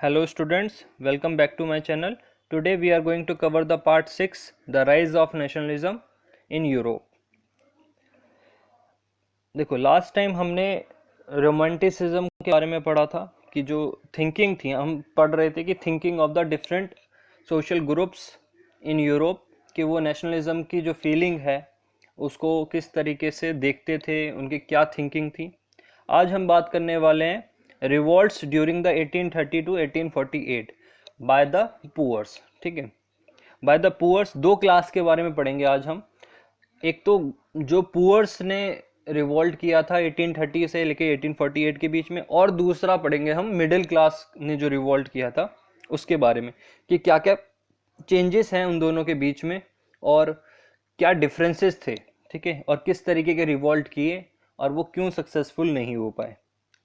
Hello students, welcome back to my channel. Today we are going to cover the part 6, the rise of nationalism in Europe. देखो last time हमने romanticism के बारे में पढ़ा था कि जो थिंकिंग थी, हम पढ़ रहे थे कि thinking of the different social groups in Europe, कि वो नेशनलिज्म की जो फीलिंग है उसको किस तरीके से देखते थे, उनकी क्या थिंकिंग थी। आज हम बात करने वाले हैं revolts during the 1830 to 1848 by the poors. ठीक है, बाय द पुअर्स दो क्लास के बारे में पढ़ेंगे आज हम। एक तो जो पुअर्स ने रिवॉल्ट किया था 1830 से लेके 1848 के बीच में, और दूसरा पढ़ेंगे हम मिडिल क्लास ने जो रिवॉल्ट किया था उसके बारे में, कि क्या क्या चेंजेस हैं उन दोनों के बीच में और क्या डिफरेंसेस थे। ठीक है, और किस तरीके के रिवॉल्ट किए और वो क्यों सक्सेसफुल नहीं हो पाए।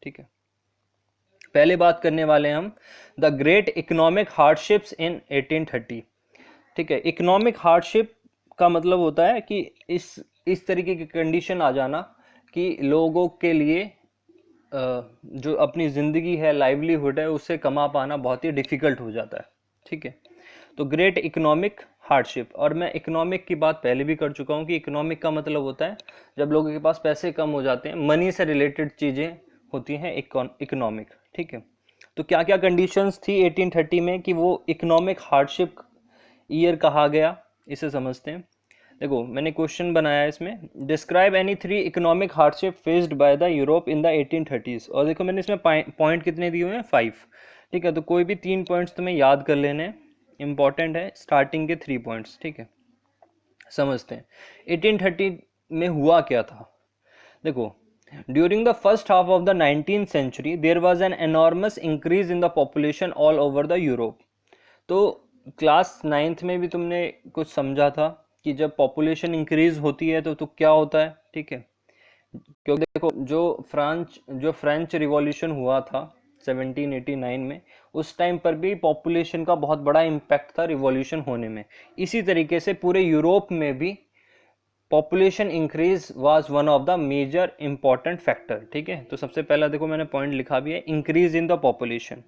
ठीक है, पहले बात करने वाले हैं हम द ग्रेट इकोनॉमिक हार्डशिप्स इन 1830। ठीक है, इकोनॉमिक हार्डशिप का मतलब होता है कि इस तरीके की कंडीशन आ जाना कि लोगों के लिए जो अपनी ज़िंदगी है, लाइवलीहुड है, उससे कमा पाना बहुत ही डिफ़िकल्ट हो जाता है। ठीक है, तो ग्रेट इकोनॉमिक हार्डशिप, और मैं इकोनॉमिक की बात पहले भी कर चुका हूँ कि इकोनॉमिक का मतलब होता है जब लोगों के पास पैसे कम हो जाते हैं, मनी से रिलेटेड चीज़ें होती हैं इकोनॉमिक। ठीक है, तो क्या क्या कंडीशंस थी 1830 में कि वो इकोनॉमिक हार्डशिप ईयर कहा गया, इसे समझते हैं। देखो मैंने क्वेश्चन बनाया है इसमें, describe any 3 economic hardship faced by the Europe in the 1830s। और देखो मैंने इसमें पॉइंट कितने दिए हुए हैं, 5। ठीक है, तो कोई भी 3 पॉइंट्स तुम्हें याद कर लेने हैं, इंपॉर्टेंट है स्टार्टिंग के 3 पॉइंट्स। ठीक है, समझते हैं 1830 में हुआ क्या था। देखो, during the first half of the 19th century there was an enormous increase in the population all over the Europe. तो क्लास 9th में भी तुमने कुछ समझा था कि जब पॉपुलेशन इंक्रीज होती है तो क्या होता है। ठीक है, क्योंकि देखो जो फ्रेंच रिवॉल्यूशन हुआ था 1789 में, उस टाइम पर भी पॉपुलेशन का बहुत बड़ा इम्पैक्ट था रिवॉल्यूशन होने में। इसी तरीके से पूरे यूरोप में भी population increase was one of the major important factor. ठीक है, तो सबसे पहला देखो मैंने पॉइंट लिखा भी है, इंक्रीज इन द पॉपुलेशन।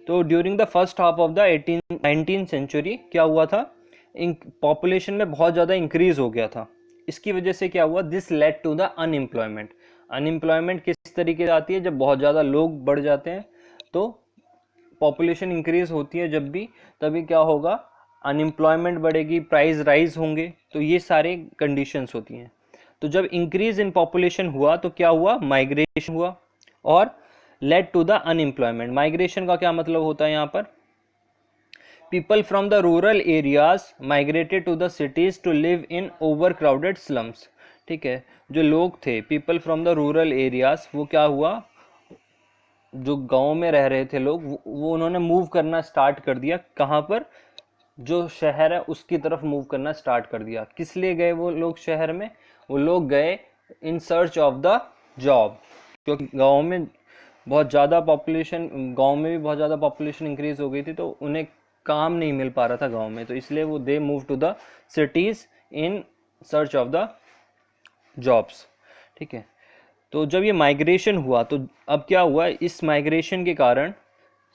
तो during the first half of the 19th century क्या हुआ था, पॉपुलेशन में बहुत ज़्यादा इंक्रीज हो गया था। इसकी वजह से क्या हुआ, this led to the unemployment. Unemployment किस तरीके से आती है, जब बहुत ज़्यादा लोग बढ़ जाते हैं तो पॉपुलेशन इंक्रीज होती है जब भी, तभी क्या होगा, अनएम्प्लॉयमेंट बढ़ेगी, प्राइस राइज होंगे, तो ये सारे कंडीशंस होती हैं। तो जब इंक्रीज इन पॉपुलेशन हुआ तो क्या हुआ, माइग्रेशन हुआ और led to the unemployment. Migration का क्या मतलब होता है यहाँ पर, people from the rural areas migrated to the cities to live in overcrowded slums. ठीक है, जो लोग थे people from the rural areas, वो क्या हुआ, जो गांव में रह रहे थे लोग, वो उन्होंने मूव करना स्टार्ट कर दिया। कहाँ पर, जो शहर है उसकी तरफ मूव करना स्टार्ट कर दिया। किस लिए गए वो लोग शहर में, वो लोग गए इन सर्च ऑफ द जॉब, क्योंकि गांव में बहुत ज़्यादा पॉपुलेशन, गांव में भी बहुत ज़्यादा पॉपुलेशन इंक्रीज हो गई थी, तो उन्हें काम नहीं मिल पा रहा था गांव में, तो इसलिए वो they move to the cities in search of the jobs. ठीक है, तो जब ये माइग्रेशन हुआ तो अब क्या हुआ, इस माइग्रेशन के कारण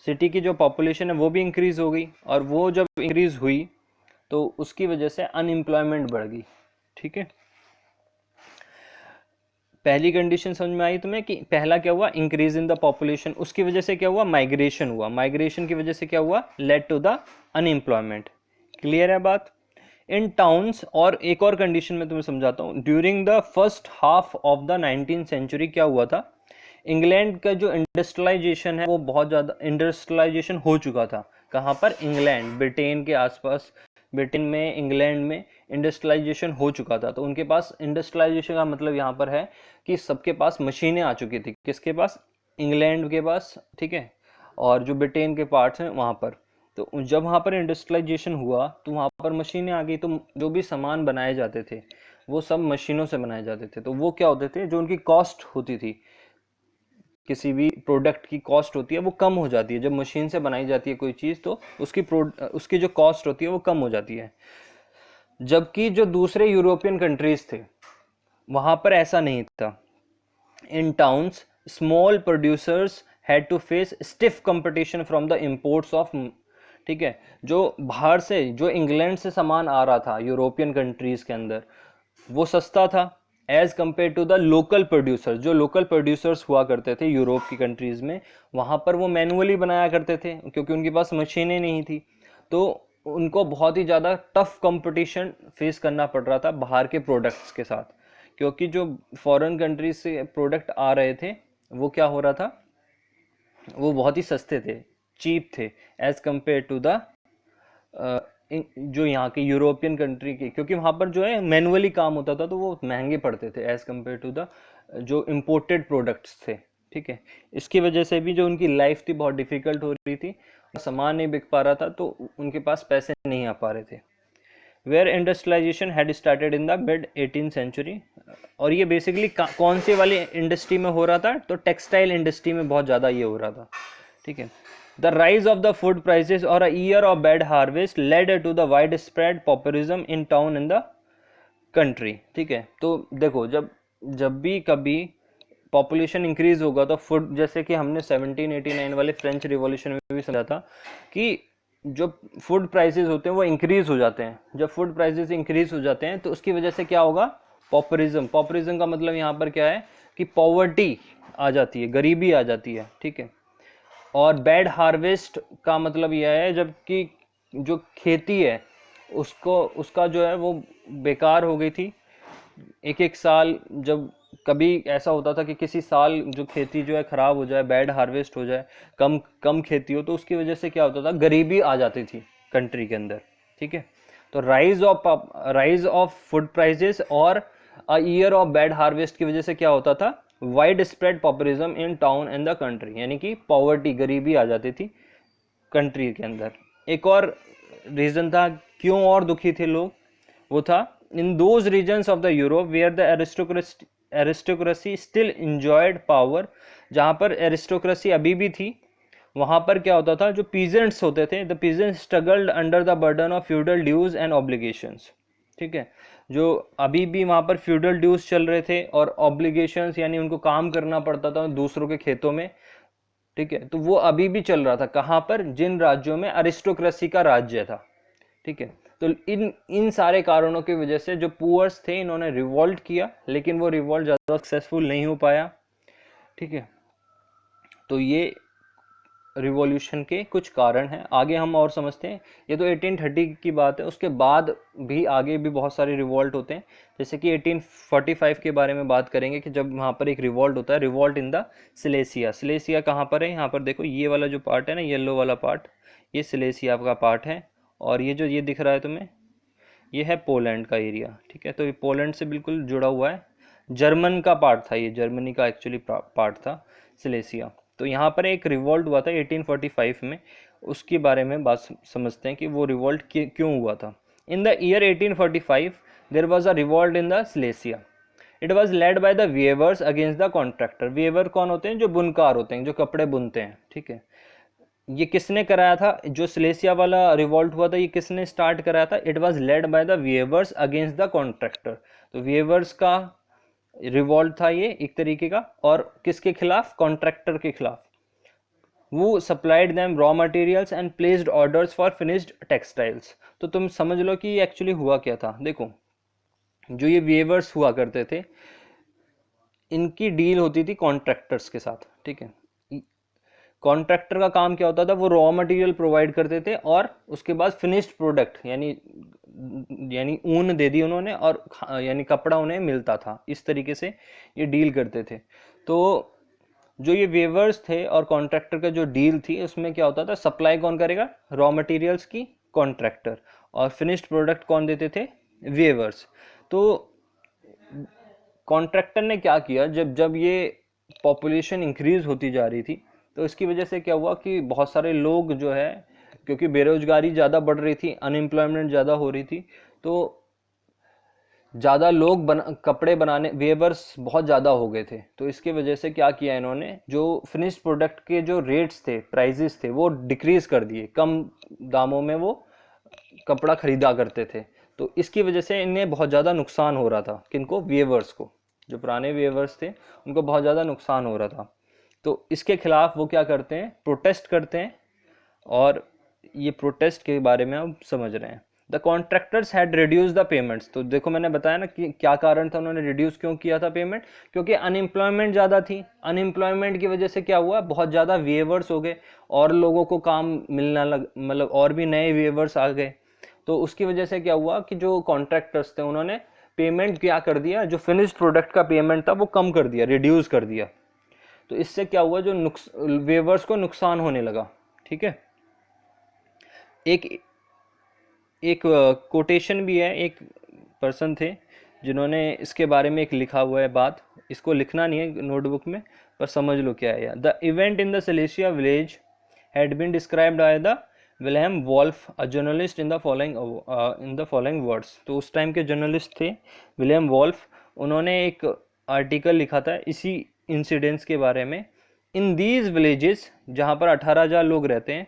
सिटी की जो पॉपुलेशन है वो भी इंक्रीज हो गई, और वो जब इंक्रीज हुई तो उसकी वजह से अनएम्प्लॉयमेंट बढ़ गई। ठीक है, पहली कंडीशन समझ में आई तुम्हें कि पहला क्या हुआ, इंक्रीज इन द पॉपुलेशन, उसकी वजह से क्या हुआ, माइग्रेशन हुआ, माइग्रेशन की वजह से क्या हुआ, led to the unemployment. Clear है बात। इन टाउन्स, और एक और कंडीशन में तुम्हें समझाता हूँ, during the first half of the 19th century क्या हुआ था, इंग्लैंड का जो इंडस्ट्रियलाइजेशन है वो बहुत ज़्यादा इंडस्ट्रियलाइजेशन हो चुका था। कहाँ पर, इंग्लैंड, ब्रिटेन के आसपास, ब्रिटेन में, इंग्लैंड में इंडस्ट्रियलाइजेशन हो चुका था। तो उनके पास इंडस्ट्रियलाइजेशन का मतलब यहाँ पर है कि सबके पास मशीनें आ चुकी थी। किसके पास, इंग्लैंड के पास। ठीक है, और जो ब्रिटेन के पार्ट्स हैं वहाँ पर, तो जब वहाँ पर इंडस्ट्रियलाइजेशन हुआ तो वहाँ पर मशीनें आ गई, तो जो भी सामान बनाए जाते थे वो सब मशीनों से बनाए जाते थे। तो वो क्या होते थे, जो उनकी कॉस्ट होती थी, किसी भी प्रोडक्ट की कॉस्ट होती है वो कम हो जाती है। जब मशीन से बनाई जाती है कोई चीज़ तो उसकी जो कॉस्ट होती है वो कम हो जाती है। जबकि जो दूसरे यूरोपियन कंट्रीज थे वहाँ पर ऐसा नहीं था। In towns small producers had to face stiff competition from the imports of, ठीक है, जो बाहर से, जो इंग्लैंड से सामान आ रहा था यूरोपियन कंट्रीज के अंदर, वो सस्ता था as compare to the local producers. जो लोकल प्रोड्यूसर्स हुआ करते थे यूरोप की कंट्रीज में, वहाँ पर वो मैनुअली बनाया करते थे क्योंकि उनके पास मशीनें नहीं थी, तो उनको बहुत ही ज़्यादा टफ कंपटीशन फेस करना पड़ रहा था बाहर के प्रोडक्ट्स के साथ, क्योंकि जो फॉरेन कंट्रीज से प्रोडक्ट आ रहे थे वो क्या हो रहा था, वो बहुत ही सस्ते थे, चीप थे एज कंपेयर टू द जो यहाँ के यूरोपियन कंट्री के, क्योंकि वहाँ पर जो है मैनुअली काम होता था तो वो महंगे पड़ते थे एज कंपेयर टू द जो इम्पोर्टेड प्रोडक्ट्स थे, ठीक है। इसकी वजह से भी जो उनकी लाइफ थी बहुत डिफिकल्ट हो रही थी, सामान नहीं बिक पा रहा था तो उनके पास पैसे नहीं आ पा रहे थे। Where industrialisation had started in the mid 18th century, और ये बेसिकली कौन सी वाली इंडस्ट्री में हो रहा था, तो टेक्सटाइल इंडस्ट्री में बहुत ज़्यादा ये हो रहा था, ठीक है। The rise of the food prices or a year of bad harvest led to the widespread pauperism in town in the country, ठीक है। तो देखो, जब जब भी कभी पॉपुलेशन इंक्रीज होगा तो फूड, जैसे कि हमने 1789 वाले फ्रेंच रिवॉल्यूशन में भी समझा था कि जो फूड प्राइसेस होते हैं वो इंक्रीज हो जाते हैं। जब फूड प्राइसेस इंक्रीज हो जाते हैं तो उसकी वजह से क्या होगा, पॉपुलिज्म। पॉपुलिज्म का मतलब यहाँ पर क्या है कि पॉवर्टी आ जाती है, गरीबी आ जाती है, ठीक है। और बैड हार्वेस्ट का मतलब यह है जबकि जो खेती है उसको, उसका जो है वो बेकार हो गई थी। एक एक साल जब कभी ऐसा होता था कि किसी साल जो खेती जो है ख़राब हो जाए, बैड हार्वेस्ट हो जाए, कम कम खेती हो, तो उसकी वजह से क्या होता था, गरीबी आ जाती थी कंट्री के अंदर, ठीक है। तो राइज ऑफ फूड प्राइसेस और a year of bad harvest की वजह से क्या होता था, wide spread populism in town and the country, यानी कि पॉवर्टी, गरीबी आ जाती थी कंट्री के अंदर। एक और रीज़न था क्यों और दुखी थे लोग, वो था in those regions of the Europe where the aristocracy still enjoyed power, जहाँ पर एरिस्टोक्रेसी अभी भी थी, वहाँ पर क्या होता था, जो पीजेंट्स होते थे, the peasants struggled under the burden of feudal dues and obligations, ठीक है। जो अभी भी वहाँ पर फ्यूडल ड्यूज चल रहे थे और ऑब्लिगेशंस, यानी उनको काम करना पड़ता था दूसरों के खेतों में, ठीक है। तो वो अभी भी चल रहा था, कहाँ पर, जिन राज्यों में अरिस्टोक्रेसी का राज्य था, ठीक है। तो इन इन सारे कारणों की वजह से जो पुअर्स थे इन्होंने रिवॉल्ट किया, लेकिन वो रिवॉल्ट ज़्यादा सक्सेसफुल नहीं हो पाया, ठीक है। तो ये रिवॉल्यूशन के कुछ कारण हैं, आगे हम और समझते हैं। ये तो 1830 की बात है, उसके बाद भी आगे भी बहुत सारे रिवॉल्ट होते हैं, जैसे कि 1845 के बारे में बात करेंगे कि जब वहाँ पर एक रिवॉल्ट होता है, revolt in the Silesia. Silesia कहाँ पर है, यहाँ पर देखो, ये वाला जो पार्ट है ना, येलो वाला पार्ट, ये सिलेसिया का पार्ट है, और ये जो ये दिख रहा है तुम्हें, ये है पोलैंड का एरिया, ठीक है। तो ये पोलैंड से बिल्कुल जुड़ा हुआ है, जर्मन का पार्ट था, ये जर्मनी का एक्चुअली पार्ट था सिलेसिया। तो यहाँ पर एक रिवॉल्ट हुआ था 1845 में, उसके बारे में बात समझते हैं कि वो रिवॉल्ट क्यों हुआ था। In the year 1845 there was a revolt in the Silesia. It was led by the weavers against the contractor. Weaver कौन होते हैं, जो बुनकार होते हैं, जो कपड़े बुनते हैं, ठीक है। ये किसने कराया था, जो सिलेसिया वाला रिवॉल्ट हुआ था, ये किसने स्टार्ट कराया था, it was led by the weavers against the contractor. तो वेवर्स का रिवॉल्ट था ये एक तरीके का, और किसके खिलाफ, कॉन्ट्रैक्टर के खिलाफ। वो supplied them raw materials and placed orders for finished textiles. तो तुम समझ लो कि ये एक्चुअली हुआ क्या था। देखो, जो ये वेवर्स हुआ करते थे, इनकी डील होती थी कॉन्ट्रैक्टर्स के साथ, ठीक है। कॉन्ट्रैक्टर का काम क्या होता था, वो रॉ मटेरियल प्रोवाइड करते थे और उसके बाद फिनिश्ड प्रोडक्ट, यानी ऊन दे दी उन्होंने और यानी कपड़ा उन्हें मिलता था, इस तरीके से ये डील करते थे। तो जो ये वेवर्स थे और कॉन्ट्रैक्टर का जो डील थी, उसमें क्या होता था, सप्लाई कौन करेगा, रॉ मटेरियल्स की, कॉन्ट्रैक्टर, और फिनिश्ड प्रोडक्ट कौन देते थे, वेवर्स। तो कॉन्ट्रैक्टर ने क्या किया, जब जब ये पॉपुलेशन इंक्रीज होती जा रही थी, तो इसकी वजह से क्या हुआ कि बहुत सारे लोग जो है, क्योंकि बेरोजगारी ज़्यादा बढ़ रही थी, अनएम्प्लॉयमेंट ज़्यादा हो रही थी, तो ज़्यादा लोग कपड़े बनाने, वेवर्स बहुत ज़्यादा हो गए थे। तो इसके वजह से क्या किया इन्होंने, जो फिनिश्ड प्रोडक्ट के जो रेट्स थे, प्राइजेस थे, वो डिक्रीज कर दिए, कम दामों में वो कपड़ा खरीदा करते थे। तो इसकी वजह से इन्हें बहुत ज़्यादा नुकसान हो रहा था, किनको, वेवर्स को, जो पुराने वेवर्स थे उनको बहुत ज़्यादा नुकसान हो रहा था। तो इसके खिलाफ वो क्या करते हैं, प्रोटेस्ट करते हैं, और ये प्रोटेस्ट के बारे में हम समझ रहे हैं। The contractors had reduce the payments, तो देखो मैंने बताया ना कि क्या कारण था, उन्होंने रिड्यूस क्यों किया था पेमेंट, क्योंकि अनएम्प्लॉयमेंट ज़्यादा थी। अनएम्प्लॉयमेंट की वजह से क्या हुआ, बहुत ज़्यादा वेवर्स हो गए और लोगों को काम मिलना लग, मतलब और भी नए वेवर्स आ गए। तो उसकी वजह से क्या हुआ कि जो कॉन्ट्रैक्टर्स थे उन्होंने पेमेंट क्या कर दिया, जो फिनिश्ड प्रोडक्ट का पेमेंट था वो कम कर दिया, रिड्यूस कर दिया। तो इससे क्या हुआ, जो वेवर्स को नुकसान होने लगा। ठीक है, एक एक कोटेशन भी है, एक पर्सन थे जिन्होंने इसके बारे में एक लिखा हुआ है बात, इसको लिखना नहीं है नोटबुक में, पर समझ लो क्या है। The event in the Silesia village had been described by the William Wolff, a journalist, in the following words. तो उस टाइम के जर्नलिस्ट थे विलियम वॉल्फ, उन्होंने एक आर्टिकल लिखा था इसी इंसिडेंट्स के बारे में। इन दीज विलेजेस, जहाँ पर 18,000 लोग रहते हैं,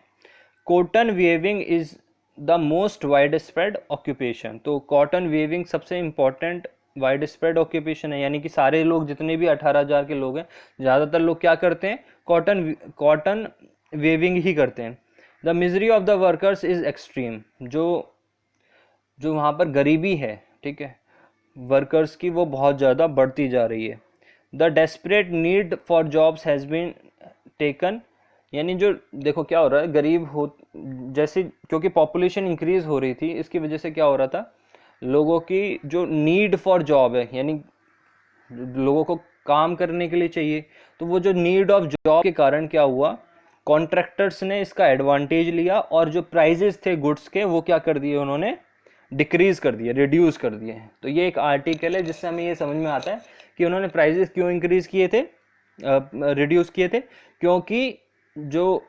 cotton weaving is the most widespread occupation. तो कॉटन वेविंग सबसे इम्पॉर्टेंट वाइड स्प्रेड ऑक्यूपेशन है, यानी कि सारे लोग, जितने भी 18,000 के लोग हैं, ज़्यादातर लोग क्या करते हैं, कॉटन वेविंग ही करते हैं। The misery of the workers is extreme, जो जो वहाँ पर गरीबी है, ठीक है, वर्कर्स की, वो बहुत ज़्यादा बढ़ती जा रही है। The desperate need for jobs has been taken, यानी जो देखो क्या हो रहा है, गरीब हो जैसे, क्योंकि पॉपुलेशन इंक्रीज हो रही थी, इसकी वजह से क्या हो रहा था, लोगों की जो नीड फॉर जॉब है, यानी लोगों को काम करने के लिए चाहिए, तो वो जो नीड ऑफ जॉब के कारण क्या हुआ, कॉन्ट्रैक्टर्स ने इसका एडवांटेज लिया और जो प्राइजेस थे गुड्स के वो क्या कर दिए, उन्होंने डिक्रीज कर दिए, रिड्यूस कर दिए हैं। तो ये एक आर्टिकल है जिससे हमें ये समझ में आता है कि उन्होंने प्राइजेस क्यों इंक्रीज किए थे, रिड्यूस किए थे, क्योंकि जो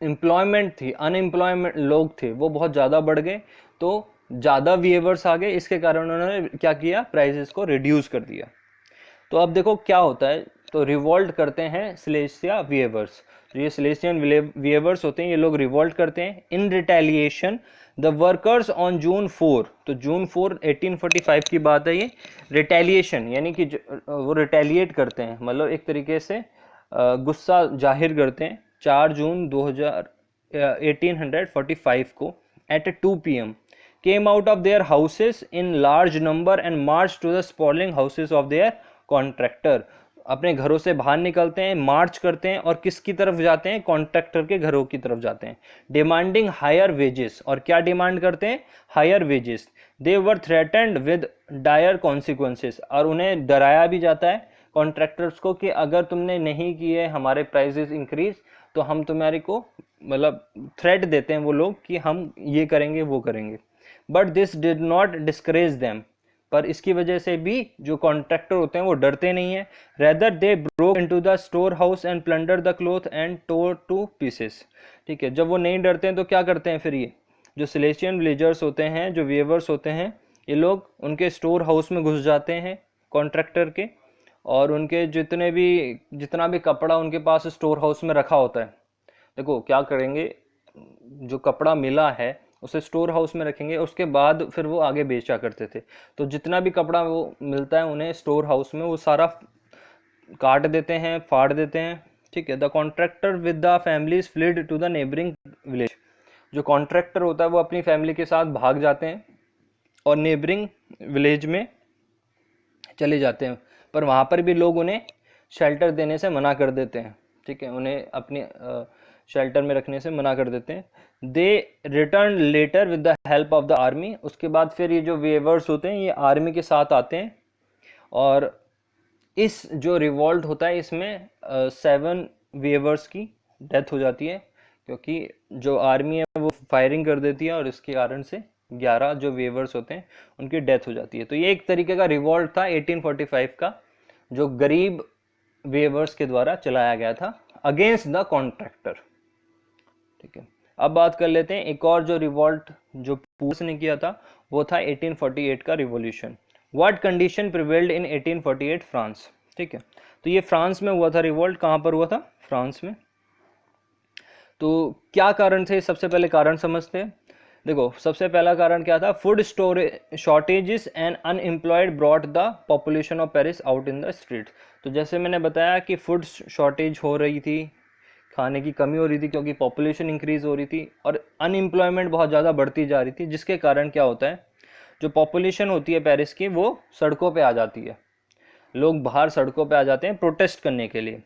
एम्प्लॉयमेंट थी, अनएम्प्लॉयमेंट लोग थे, वो बहुत ज़्यादा बढ़ गए, तो ज़्यादा व्यूअर्स आ गए, इसके कारण उन्होंने क्या किया, प्राइसेस को रिड्यूस कर दिया। तो अब देखो क्या होता है, तो रिवॉल्ट करते हैं सिलेशिया वेवर्स, जो ये सिलेशियन वेवर्स होते हैं, ये लोग रिवॉल्ट करते हैं। In retaliation the workers on June 4, तो जून 4 1845 की बात है ये, रिटेलिएशन यानी कि वो रिटेलिएट करते हैं, मतलब एक तरीके से गुस्सा जाहिर करते हैं। 4 जून 1845 को eight 2 PM came out of their houses in large number and marched to the sprawling houses of their contractor. अपने घरों से बाहर निकलते हैं, मार्च करते हैं, और किसकी तरफ जाते हैं, कॉन्ट्रैक्टर के घरों की तरफ जाते हैं। डिमांडिंग हायर वेजेस, और क्या डिमांड करते हैं, higher wages. They were threatened with dire consequences, और उन्हें डराया भी जाता है कॉन्ट्रैक्टर्स को कि अगर तुमने नहीं किए हमारे प्राइजेस इंक्रीज, तो हम तुम्हारे को, मतलब थ्रेट देते हैं वो लोग कि हम ये करेंगे वो करेंगे। But this did not discourage them, पर इसकी वजह से भी जो कॉन्ट्रैक्टर होते हैं वो डरते नहीं है। Rather they broke into the storehouse and plunder the cloth and tore to pieces. ठीक है, जब वो नहीं डरते हैं तो क्या करते हैं फिर, ये जो सिलेशियन विलेजर्स होते हैं, जो वेवर्स होते हैं, ये लोग उनके स्टोर हाउस में घुस जाते हैं कॉन्ट्रैक्टर के, और उनके जितना भी कपड़ा उनके पास स्टोर हाउस में रखा होता है, देखो क्या करेंगे, जो कपड़ा मिला है उसे स्टोर हाउस में रखेंगे, उसके बाद फिर वो आगे बेचा करते थे। तो जितना भी कपड़ा वो मिलता है उन्हें स्टोर हाउस में वो सारा काट देते हैं, फाड़ देते हैं। ठीक है, the contractor with the families fled to the neighbouring village, जो कॉन्ट्रैक्टर होता है वो अपनी फैमिली के साथ भाग जाते हैं और नेबरिंग विलेज में चले जाते हैं, पर वहाँ पर भी लोग उन्हें शेल्टर देने से मना कर देते हैं। ठीक है, उन्हें अपने शेल्टर में रखने से मना कर देते हैं। They return letter with the help of the army, उसके बाद फिर ये जो वेवर्स होते हैं ये आर्मी के साथ आते हैं, और इस जो रिवॉल्ट होता है इसमें 7 वेवर्स की डेथ हो जाती है, क्योंकि जो आर्मी है वो फायरिंग कर देती है, और इसके कारण से 11 जो वेवर्स होते हैं उनकी डेथ हो जाती है। तो ये एक तरीके का रिवॉल्ट था 1845 का, जो गरीब वेवर्स के द्वारा चलाया गया था अगेंस्ट द कॉन्ट्रैक्टर। ठीक है, अब बात कर लेते हैं एक और जो रिवॉल्ट जो पूस ने किया था, वो था 1848 का revolution. What condition prevailed in 1848 France. ठीक है, तो ये फ्रांस में हुआ था रिवॉल्ट, कहाँ पर हुआ था, फ्रांस में। तो क्या कारण थे, सबसे पहले कारण समझते हैं। देखो सबसे पहला कारण क्या था, food storage shortages and unemployed brought the population of Paris out in the street. तो जैसे मैंने बताया कि फूड शॉर्टेज हो रही थी, खाने की कमी हो रही थी क्योंकि पॉपुलेशन इंक्रीज हो रही थी, और अनएम्प्लॉयमेंट बहुत ज़्यादा बढ़ती जा रही थी, जिसके कारण क्या होता है, जो पॉपुलेशन होती है पेरिस की वो सड़कों पे आ जाती है, लोग बाहर सड़कों पे आ जाते हैं प्रोटेस्ट करने के लिए।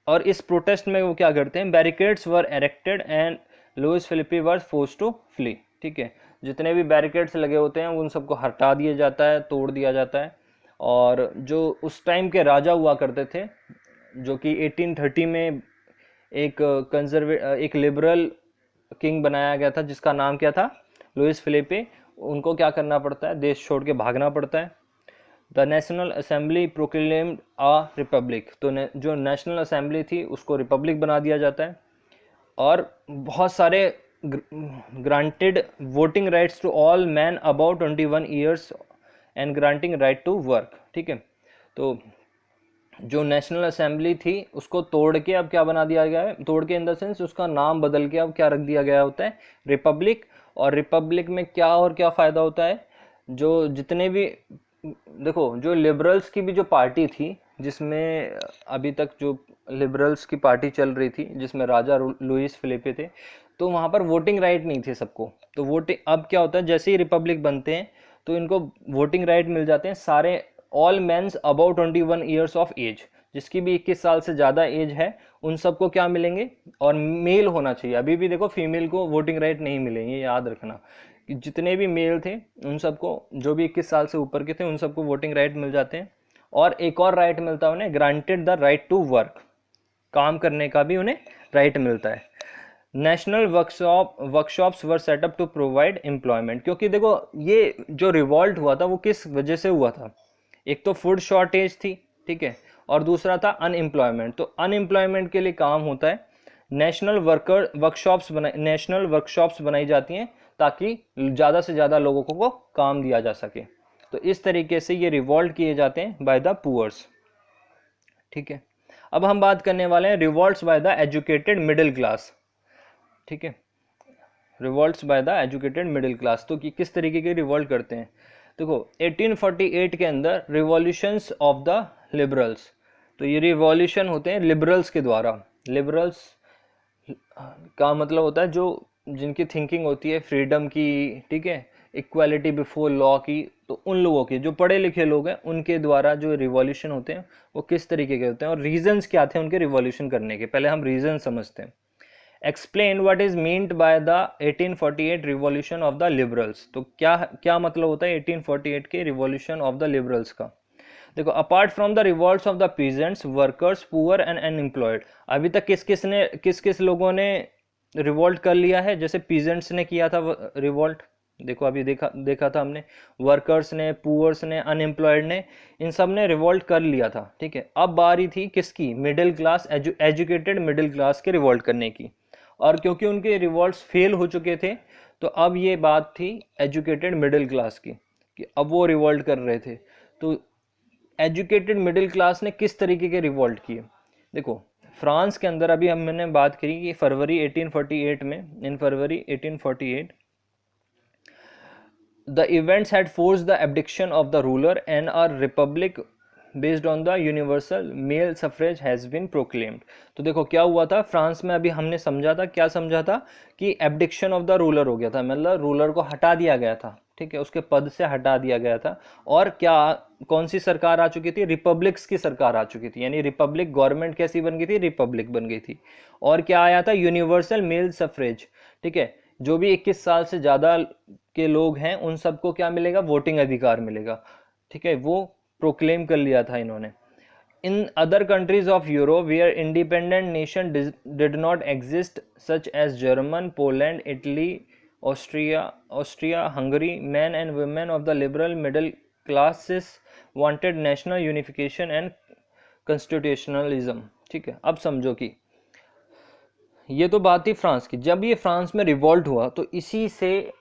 और इस प्रोटेस्ट में वो क्या करते हैं, barricades were erected and Louis Philippe were forced to flee. ठीक है, जितने भी बैरिकेड्स लगे होते हैं उन सबको हटा दिया जाता है, तोड़ दिया जाता है। और जो उस टाइम के राजा हुआ करते थे, जो कि 1830 में एक लिबरल किंग बनाया गया था, जिसका नाम क्या था, लुइस फिलिपे, उनको क्या करना पड़ता है, देश छोड़ के भागना पड़ता है। The national assembly proclaimed a republic, तो जो नेशनल असेंबली थी उसको रिपब्लिक बना दिया जाता है। और बहुत सारे granted voting rights to all man about 21 years and granting right to work. ठीक है, तो जो नेशनल असेंबली थी उसको तोड़ के अब क्या बना दिया गया है, तोड़ के इन द सेंस उसका नाम बदल के अब क्या रख दिया गया होता है, रिपब्लिक। और रिपब्लिक में क्या और क्या फ़ायदा होता है, जो जितने भी, देखो जो लिबरल्स की भी जो पार्टी थी, जिसमें अभी तक जो लिबरल्स की पार्टी चल रही थी जिसमें राजा लुइस फिलिपे थे, तो वहाँ पर वोटिंग राइट नहीं थे सबको। तो वोटिंग अब क्या होता है, जैसे ही रिपब्लिक बनते हैं तो इनको वोटिंग राइट मिल जाते हैं सारे, all mens about 21 years of age, जिसकी भी 21 साल से ज़्यादा एज है उन सबको क्या मिलेंगे, और मेल होना चाहिए। अभी भी देखो फीमेल को वोटिंग राइट नहीं मिलेंगे, ये याद रखना कि जितने भी मेल थे उन सबको, जो भी 21 साल से ऊपर के थे उन सबको वोटिंग राइट मिल जाते हैं। और एक और राइट मिलता है उन्हें, granted the right to work, काम करने का भी उन्हें राइट मिलता है। National workshops were set up to provide employment, क्योंकि देखो ये जो रिवॉल्ट हुआ था वो किस वजह से हुआ था, एक तो फूड शॉर्टेज थी, ठीक है, और दूसरा था अनएम्प्लॉयमेंट। तो अनएम्प्लॉयमेंट के लिए काम होता है, नेशनल वर्कशॉप्स बनाई जाती हैं ताकि ज़्यादा से ज़्यादा लोगों को काम दिया जा सके। तो इस तरीके से ये रिवॉल्ट किए जाते हैं बाय द पुअर्स। ठीक है, अब हम बात करने वाले हैं revolts by the educated middle class. ठीक है, revolts by the educated middle class, तो कि किस तरीके के रिवॉल्ट करते हैं। देखो 1848 के अंदर रिवॉल्यूशंस ऑफ द लिबरल्स, तो ये रिवॉल्यूशन होते हैं लिबरल्स के द्वारा। लिबरल्स का मतलब होता है जो जिनकी थिंकिंग होती है फ्रीडम की, ठीक है, इक्वालिटी बिफोर लॉ की, तो उन लोगों की, जो पढ़े लिखे लोग हैं उनके द्वारा जो रिवॉल्यूशन होते हैं वो किस तरीके के होते हैं और रीजंस क्या थे उनके रिवॉल्यूशन करने के। पहले हम रीजन समझते हैं। Explain what is meant by the 1848 revolution of the liberals, तो क्या क्या मतलब होता है 1848 के रिवॉल्यूशन ऑफ द लिबरल्स का। देखो apart from the revolts of the peasants, workers, poor and unemployed, अभी तक किस किस लोगों ने रिवॉल्ट कर लिया है, जैसे पीजेंट्स ने किया था रिवॉल्ट, देखो अभी देखा था हमने, वर्कर्स ने, पुअर्स ने, अनएम्प्लॉयड ने, इन सब ने रिवॉल्ट कर लिया था। ठीक है, अब बारी थी किसकी, middle class, educated middle class के रिवॉल्ट करने की। और क्योंकि उनके रिवॉल्ट्स फेल हो चुके थे तो अब ये बात थी एजुकेटेड मिडिल क्लास की, कि अब वो रिवॉल्ट कर रहे थे। तो एजुकेटेड मिडिल क्लास ने किस तरीके के रिवॉल्ट किए, देखो फ्रांस के अंदर अभी मैंने बात करी कि फरवरी 1848 में, इन फरवरी 1848 the events had forced the abdiction of the ruler and a republic based on the universal male suffrage has been proclaimed। तो देखो क्या हुआ था फ्रांस में, अभी हमने समझा था, क्या समझा था कि एब्डिक्शन ऑफ द रूलर हो गया था, मतलब रूलर को हटा दिया गया था, ठीक है, उसके पद से हटा दिया गया था। और क्या, कौन सी सरकार आ चुकी थी, रिपब्लिक्स की सरकार आ चुकी थी, यानी रिपब्लिक गवर्नमेंट कैसी बन गई थी, रिपब्लिक बन गई थी। और क्या आया था, यूनिवर्सल मेल सफरेज, ठीक है, जो भी 21 साल से ज़्यादा के लोग हैं उन सबको क्या मिलेगा, वोटिंग अधिकार मिलेगा। ठीक है, वो प्रोक्लेम कर लिया था इन्होंने। In other countries of Europe where independent nation did not exist such as German, Poland, Italy, Austria, Hungary, man and women of the liberal middle classes wanted national unification and constitutionalism. ठीक है, अब समझो कि ये तो बात थी France की। जब ये फ्रांस में रिवॉल्ट हुआ तो इसी से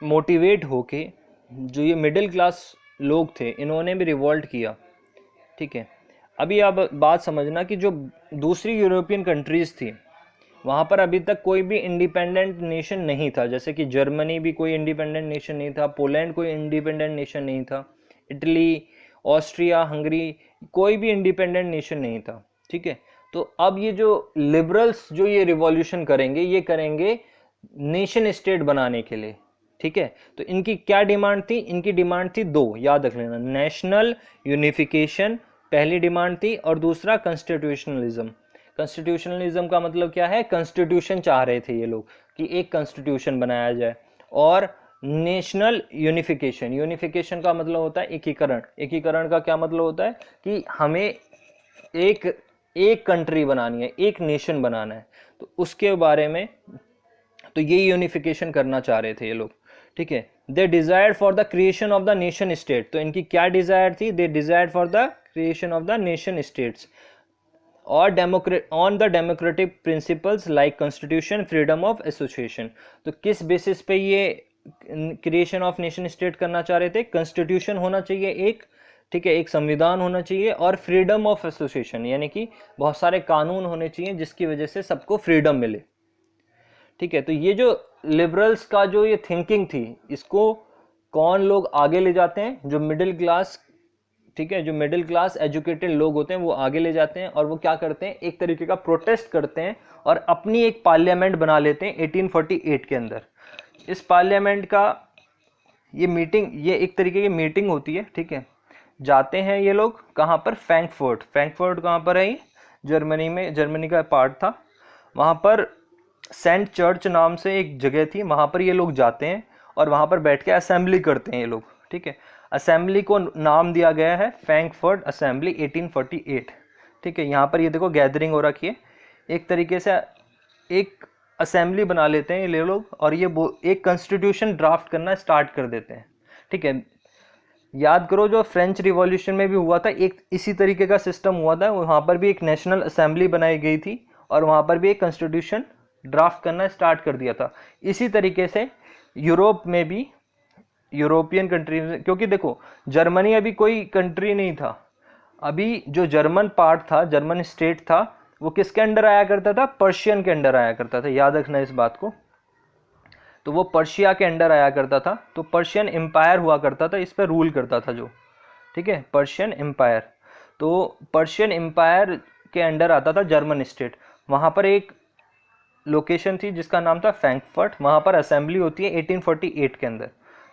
मोटिवेट होके जो ये मिडिल क्लास लोग थे इन्होंने भी रिवॉल्ट किया। ठीक है, अभी आप बात समझना कि जो दूसरी यूरोपियन कंट्रीज थी वहाँ पर अभी तक कोई भी इंडिपेंडेंट नेशन नहीं था, जैसे कि जर्मनी भी कोई इंडिपेंडेंट नेशन नहीं था, पोलैंड कोई इंडिपेंडेंट नेशन नहीं था, इटली, ऑस्ट्रिया, हंगरी, कोई भी इंडिपेंडेंट नेशन नहीं था। ठीक है, तो अब ये जो लिबरल्स जो ये रिवॉल्यूशन करेंगे, ये करेंगे नेशन स्टेट बनाने के लिए। ठीक है, तो इनकी क्या डिमांड थी? इनकी डिमांड थी दो, याद रख लेना, नेशनल यूनिफिकेशन पहली डिमांड थी, और दूसरा कॉन्स्टिट्यूशनलिज्म। कॉन्स्टिट्यूशनलिज्म का मतलब क्या है? कॉन्स्टिट्यूशन चाह रहे थे ये लोग कि एक कॉन्स्टिट्यूशन बनाया जाए। और नेशनल यूनिफिकेशन, यूनिफिकेशन का मतलब होता है एकीकरण। एकीकरण का क्या मतलब होता है? कि हमें एक एक कंट्री बनानी है, एक नेशन बनाना है, तो उसके बारे में, तो ये यूनिफिकेशन करना चाह रहे थे ये लोग। ठीक है, they desired for the creation of the nation state. तो इनकी क्या डिजायर थी? They desired for the creation of the nation states और on the democratic principles like constitution, freedom of association. तो किस बेसिस पे ये क्रिएशन ऑफ नेशन स्टेट करना चाह रहे थे? कॉन्स्टिट्यूशन होना चाहिए एक, ठीक है, एक संविधान होना चाहिए, और फ्रीडम ऑफ एसोसिएशन, यानी कि बहुत सारे कानून होने चाहिए जिसकी वजह से सबको फ्रीडम मिले। ठीक है, तो ये जो लिबरल्स का जो ये थिंकिंग थी, इसको कौन लोग आगे ले जाते हैं? जो मिडिल क्लास, ठीक है, जो मिडिल क्लास एजुकेटेड लोग होते हैं वो आगे ले जाते हैं, और वो क्या करते हैं? एक तरीके का प्रोटेस्ट करते हैं और अपनी एक पार्लियामेंट बना लेते हैं 1848 के अंदर। इस पार्लियामेंट का ये मीटिंग, ये एक तरीके की मीटिंग होती है। ठीक है, जाते हैं ये लोग कहाँ पर? फ्रैंकफर्ट। फ्रैंकफर्ट कहाँ पर है? जर्मनी में, जर्मनी का पार्ट था। वहाँ पर सेंट चर्च नाम से एक जगह थी, वहाँ पर ये लोग जाते हैं और वहाँ पर बैठ के असेंबली करते हैं ये लोग। ठीक है, असेंबली को नाम दिया गया है फ्रैंकफर्ट असेंबली 1848। ठीक है, यहाँ पर ये देखो गैदरिंग हो रखी है, एक तरीके से एक असेंबली बना लेते हैं ये लोग, और ये एक कॉन्स्टिट्यूशन ड्राफ्ट करना स्टार्ट कर देते हैं। ठीक है, याद करो जो फ्रेंच रिवॉल्यूशन में भी हुआ था, एक इसी तरीके का सिस्टम हुआ था। वहाँ पर भी एक नेशनल असेंबली बनाई गई थी और वहाँ पर भी एक कॉन्स्टिट्यूशन ड्राफ्ट करना स्टार्ट कर दिया था। इसी तरीके से यूरोप में भी, यूरोपियन कंट्री, क्योंकि देखो जर्मनी अभी कोई कंट्री नहीं था, अभी जो जर्मन पार्ट था, जर्मन स्टेट था, वो किसके अंडर आया करता था? पर्शियन के अंडर आया करता था, याद रखना इस बात को। तो वो पर्शिया के अंडर आया करता था, तो पर्शियन एम्पायर हुआ करता था, इस पर रूल करता था जो, ठीक है, पर्शियन एम्पायर। तो पर्शियन एम्पायर के अंडर आता था जर्मन स्टेट। वहाँ पर एक लोकेशन थी जिसका नाम था फ्रैंकफर्ट, वहाँ पर असेंबली होती है 1848 के अंदर।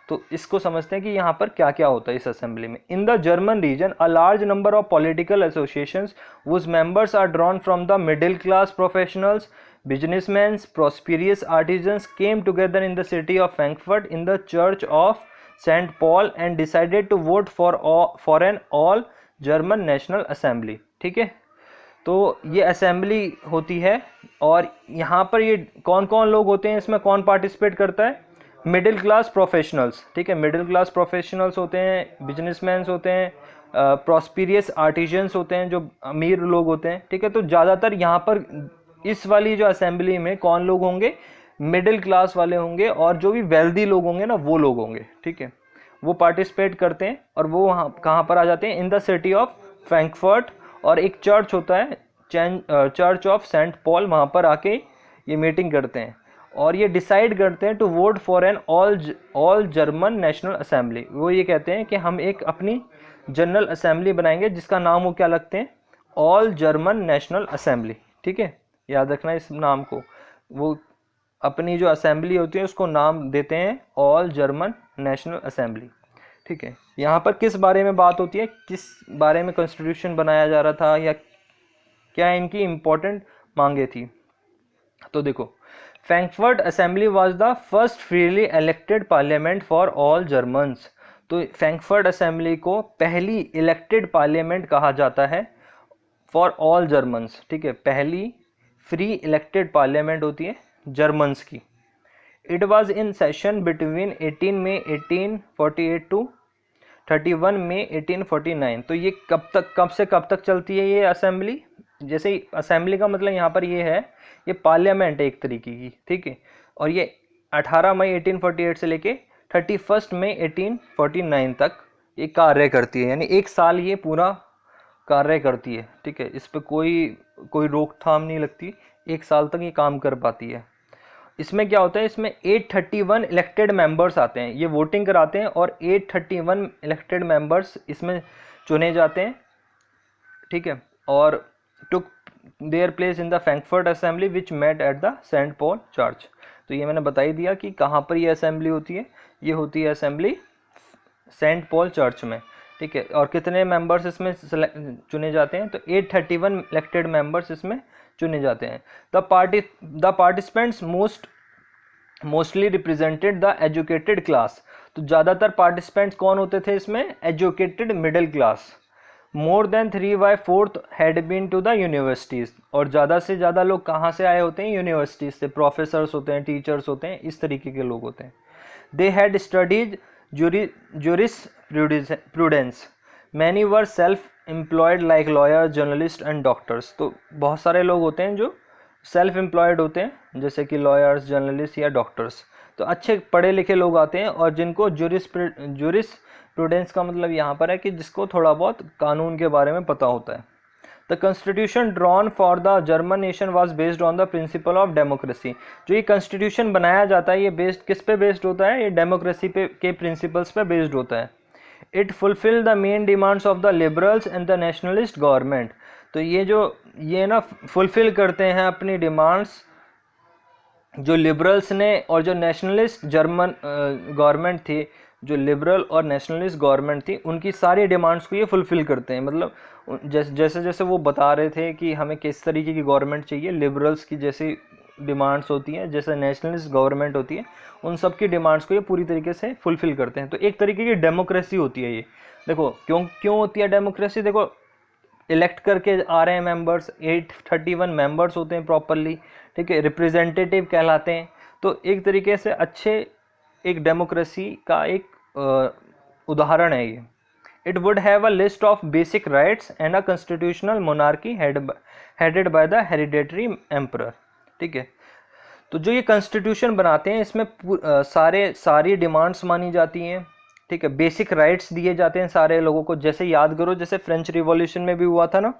तो इसको समझते हैं कि यहाँ पर क्या क्या होता है इस असेंबली में। In the German region a large number of political associations whose members are drawn from the middle class professionals, businessmen, prosperous artisans came together in the city of Frankfurt in the church of St. Paul and decided to vote for an all German National Assembly। ठीक है, तो ये assembly होती है, और यहाँ पर ये कौन कौन लोग होते हैं, इसमें कौन पार्टिसिपेट करता है? Middle class professionals. ठीक है, मिडिल क्लास प्रोफेशनल्स होते हैं, बिजनेसमैन होते हैं, प्रॉस्पिरियस आर्टिजन्स होते हैं, जो अमीर लोग होते हैं। ठीक है, तो ज़्यादातर यहाँ पर इस वाली जो असेंबली में कौन लोग होंगे? मिडिल क्लास वाले होंगे, और जो भी वेल्दी लोग होंगे ना, वो लोग होंगे। ठीक है, वो पार्टिसिपेट करते हैं, और वो वहाँ कहाँ पर आ जाते हैं? In the city of Frankfurt. और एक चर्च होता है, चर्च ऑफ सेंट पॉल, वहाँ पर आके ये मीटिंग करते हैं, और ये डिसाइड करते हैं to vote for an all German national assembly. वो ये कहते हैं कि हम एक अपनी जनरल असेंबली बनाएंगे जिसका नाम वो क्या लगते हैं? All German national assembly. ठीक है, याद रखना इस नाम को। वो अपनी जो असेंबली होती है उसको नाम देते हैं ऑल जर्मन नेशनल असेंबली। ठीक है, यहाँ पर किस बारे में बात होती है? किस बारे में कॉन्स्टिट्यूशन बनाया जा रहा था, या क्या इनकी इंपॉर्टेंट मांगे थी? तो देखो, Frankfurt assembly was the first freely elected parliament for all Germans. तो फ्रैंकफर्ट असेंबली को पहली इलेक्टेड पार्लियामेंट कहा जाता है फॉर ऑल जर्मन्स। ठीक है, पहली फ्री इलेक्टेड पार्लियामेंट होती है जर्मन्स की। It was in session between 18 May 1848 to 31 May 1849। तो ये कब तक, कब से कब तक चलती है ये असेंबली? जैसे असेंबली का मतलब यहाँ पर ये है, ये पार्लियामेंट है एक तरीके की। ठीक है, और ये 18 मई 1848 से लेके 31 मई 1849 तक ये कार्य करती है, यानी एक साल ये पूरा कार्य करती है। ठीक है, इस पर कोई रोकथाम नहीं लगती, 1 साल तक ये काम कर पाती है। इसमें क्या होता है, इसमें 831 इलेक्टेड मेंबर्स आते हैं, ये वोटिंग कराते हैं और 831 इलेक्टेड मेंबर्स इसमें चुने जाते हैं, ठीक है। और took their place in the Frankfurt assembly which met at the Saint Paul church. तो ये मैंने बता ही दिया कि कहाँ पर ये असेंबली होती है, ये होती है असेंबली सेंट पॉल चर्च में, ठीक है। और कितने मेंबर्स इसमें चुने जाते हैं, तो 831 इलेक्टेड मेंबर्स इसमें चुने जाते हैं। The participants mostly represented the educated class. तो ज़्यादातर पार्टिसिपेंट्स कौन होते थे इसमें, educated middle class. More than 3/4 had been to the universities, और ज़्यादा से ज़्यादा लोग कहाँ से आए होते हैं, यूनिवर्सिटीज़ से, प्रोफेसर्स होते हैं, टीचर्स होते हैं, इस तरीके के लोग होते हैं। They had studies jurisprudence, many were self employed like lawyer, journalist and doctors. तो बहुत सारे लोग होते हैं जो सेल्फ एम्प्लॉयड होते हैं, जैसे कि लॉयर्स, जर्नलिस्ट या डॉक्टर्स। तो अच्छे पढ़े लिखे लोग आते हैं और जिनको जुरिस्प्रूडेंस का मतलब यहाँ पर है कि जिसको थोड़ा बहुत कानून के बारे में पता होता है। The constitution drawn for the German nation was based on the principle of democracy. जो ये कॉन्स्टिट्यूशन बनाया जाता है, ये बेस्ड किस पे बेस्ड होता है, ये डेमोक्रेसी पे के प्रिंसिपल्स पे बेस्ड होता है। It fulfil the main demands of the liberals and the nationalist government. तो ये ना फुलफिल करते हैं अपनी डिमांड्स जो लिबरल्स ने और जो नेशनलिस्ट जर्मन गवर्नमेंट थी, जो लिबरल और नेशनलिस्ट गवर्नमेंट थी, उनकी सारी डिमांड्स को ये फुलफिल करते हैं। मतलब जैसे जैसे वो बता रहे थे कि हमें किस तरीके की गवर्नमेंट चाहिए, लिबरल्स की जैसी डिमांड्स होती हैं, जैसे नेशनलिस्ट गवर्नमेंट होती है, उन सब की डिमांड्स को ये पूरी तरीके से फुलफिल करते हैं। तो एक तरीके की डेमोक्रेसी होती है ये। देखो क्यों होती है डेमोक्रेसी, देखो इलेक्ट करके आ रहे हैं मेंबर्स, 831 मेंबर्स होते हैं प्रॉपरली, ठीक है, रिप्रेजेंटेटिव कहलाते हैं। तो एक तरीके से अच्छे एक डेमोक्रेसी का एक उदाहरण है ये। It would have a list of basic rights and a constitutional monarchy headed by the hereditary emperor, ठीक है। तो जो ये कॉन्स्टिट्यूशन बनाते हैं, इसमें सारी डिमांड्स मानी जाती हैं, ठीक है, बेसिक राइट्स दिए जाते हैं सारे लोगों को। जैसे याद करो, जैसे फ्रेंच रिवॉल्यूशन में भी हुआ था ना,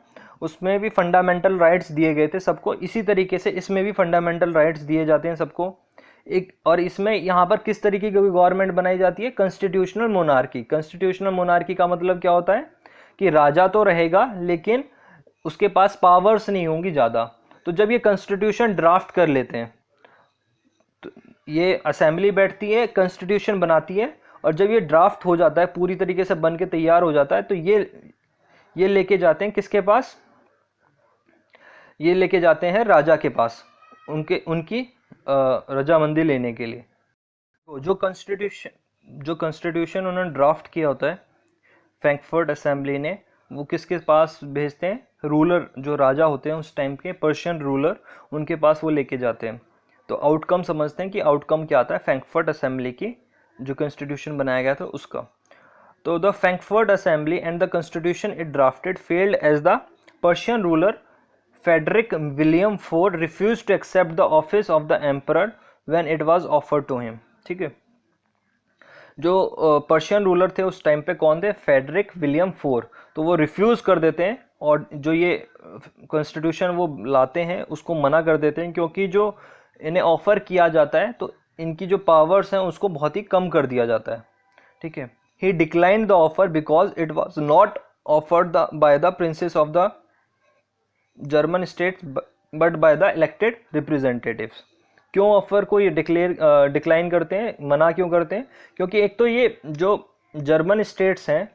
उसमें भी फंडामेंटल राइट्स दिए गए थे सबको, इसी तरीके से इसमें भी फंडामेंटल राइट्स दिए जाते हैं सबको। एक और इसमें यहाँ पर किस तरीके की गवर्नमेंट बनाई जाती है, कॉन्स्टिट्यूशनल मोनार्की। कॉन्स्टिट्यूशनल मोनार्की का मतलब क्या होता है कि राजा तो रहेगा लेकिन उसके पास पावर्स नहीं होंगी ज़्यादा। तो जब ये कॉन्स्टिट्यूशन ड्राफ्ट कर लेते हैं, तो ये असेंबली बैठती है, कॉन्स्टिट्यूशन बनाती है, और जब ये ड्राफ्ट हो जाता है, पूरी तरीके से बन के तैयार हो जाता है, तो ये लेके जाते हैं किसके पास, ये लेके जाते हैं राजा के पास, उनकी रजामंदी लेने के लिए। जो कॉन्स्टिट्यूशन उन्होंने ड्राफ्ट किया होता है फ्रैंकफर्ट असेंबली ने, वो किसके पास भेजते हैं, रूलर, जो राजा होते हैं उस टाइम के पर्शियन रूलर, उनके पास वो लेके जाते हैं। तो आउटकम समझते हैं कि आउटकम क्या आता है फ्रैंकफर्ट असेंबली की, जो कॉन्स्टिट्यूशन बनाया गया था उसका। तो the Frankfurt assembly and the constitution it drafted failed as the Persian ruler Frederick William IV refused to accept the office of the emperor when it was offered to him, ठीक है। जो Persian ruler थे उस time पे कौन थे, Frederick William IV, तो वो रिफ्यूज़ कर देते हैं और जो ये कॉन्स्टिट्यूशन वो लाते हैं उसको मना कर देते हैं, क्योंकि जो इन्हें ऑफर किया जाता है तो इनकी जो पावर्स हैं उसको बहुत ही कम कर दिया जाता है, ठीक है। He declined the offer because it was not offered by the princes of the German states but by the elected representatives. क्यों ऑफर को ये डिक्लाइन करते हैं, मना क्यों करते हैं, क्योंकि एक तो ये जो जर्मन स्टेट्स हैं